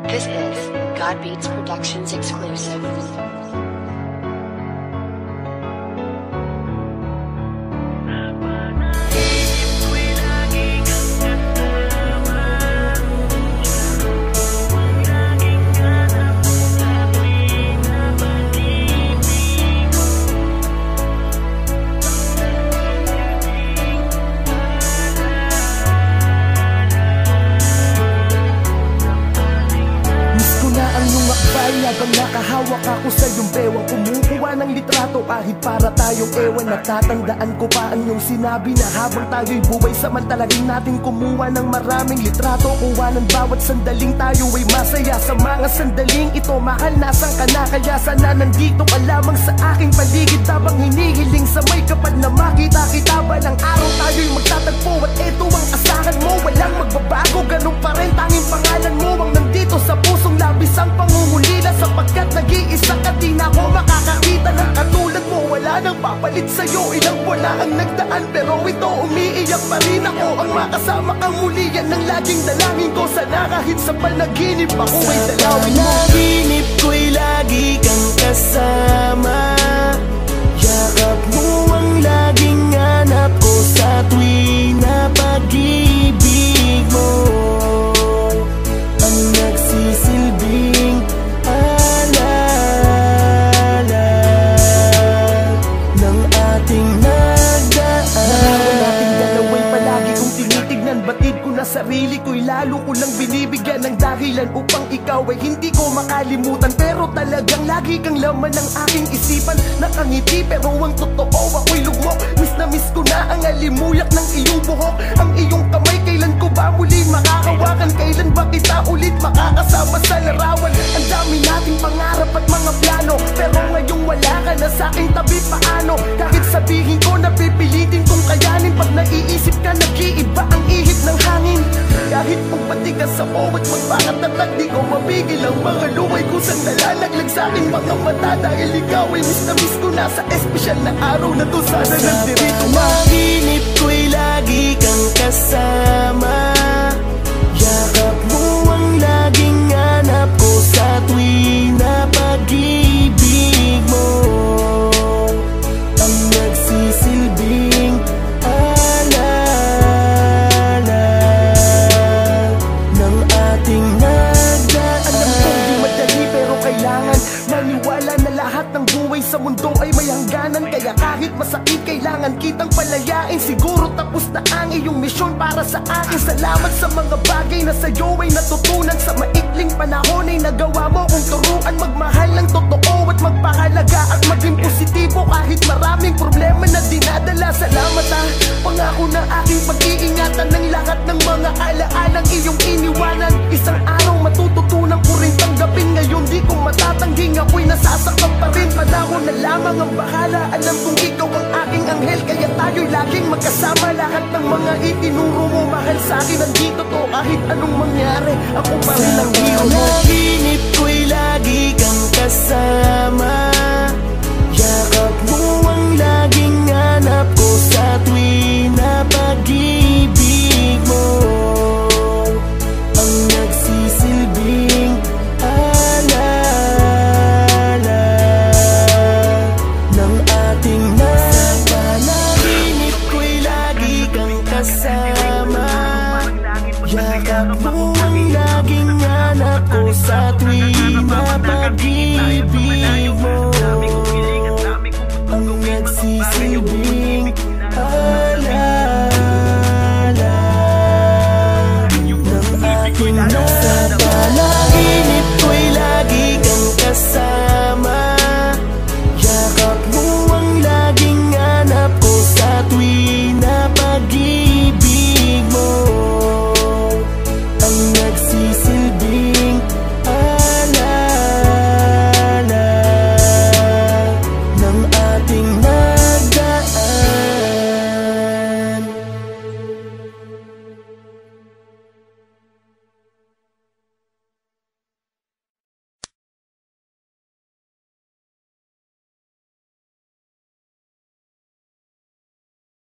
This is God Beats Productions exclusive. Habang nakahawak ako sa iyong bewang, kumukuha ng litrato kahit para tayong ewan. Natatandaan ko pa ang iyong sinabi na habang tayo'y buhay, samantalagin natin kumuha ng maraming litrato. Kuha ng bawat sandaling tayo ay masaya. Sa mga sandaling ito, mahal, nasan ka na? Kaya sana nandito ka lamang sa aking paligid, habang hinihiling sa may kapal na makita kita. Balang araw tayo'y magtatagpo at eto ang asahan mo. Walang magbabago, ganun pa rin, tanging pangalan mo ang nandito sa pusong labis ang pangungulila. Sapagkat nag-iisa ka, di na ako makakakita ng katulad mo. Wala nang papalit sa'yo, ilang buwan na ang nagdaan, pero ito umiiyak pa rin ako. Ang makasama kang muli, yan ang laging dalangin ko. Sana kahit sa panaginip ako ay dalawin mo. Panaginip ko'y lagi kang kasama, yakap mo ang laging hanap ko sa tuwing na pag-ibig mo. Ang nagsisilbing alala ng ating nagdaan. Narawan nating dalaway palagi kong tinitignan. Batid ko na sarili ko'y lalo ko lang binibigyan ng dahilan upang ikaw ay hindi ko makalimutan. Pero talagang lagi kang laman ng aking isipan. Nakangiti pero ang totoo ako'y lugmok. Miss na miss ko na ang alimuyak ng iyong buhok. Ang iyong kamay, kailan ko ba muli makakawakan? Kailan ba kita ulit makakasama sa larawan? Ang dami nating pangarap at mga plano, pero ngayong wala ka na sa aking tabi. Paano? Kahit sabihin ko na pipilitin kong kayanin, pag naiisip ka nag-iiba ang ihip ng hangin. Kahit magpatigas ako at magpakatatag, di ko mapigil ang mga luway kusang nalalaglag sa aking mga mata. Dahil ikaw ay miss na miss ko na sa espesyal na araw na to. Sana nagdirito ma. Panaginip ko'y lagi kang kasama, yakap mo ang laging hanap ko sa tuwing na pag-ibig mo. Ang nagsisilbing alala ng ating nagdaan. Alam kong di madali pero kailangan maniwala na lahat ng buhay sa mundo ay may hangganan. Kaya kahit masakit kailangan kitang palayain. Siguro tapos na ang iyong misyon para sa akin. Salamat sa mga bagay na sa'yo ay natutunan. Sa maikling panahon ay nagawa mo kong turuan magmahal ng totoo at magpahalaga at maging positibo kahit maraming problema na dinadala. Salamat pangako na aking pag-iingatan ng lahat ng mga alaalang iyong iniwanan. Isang araw matututunan ko rin tanggapin. Ngayon di ko matatangging ako'y nasasaktan pa rin. Panahon na lamang ang bahala. Alam kong ikaw ang aking anghel, kaya tayo'y laging magkasama. Lahat ng mga itinuro mo mahal sa'kin nandito to. Kahit anong mangyari, ako pa rin ang hero mo. Panaginip ko'y lagi kang kasama, yakap mo ang laging hanap ko sa tuwing na pag-ibig mo. Ang nagsisilbing alala ng ating nagpanaginip ko'y lagi kang kasama, yakap mo ang laging hanap ko sa tuwing na pag-ibig mo. Ang nagsisilbing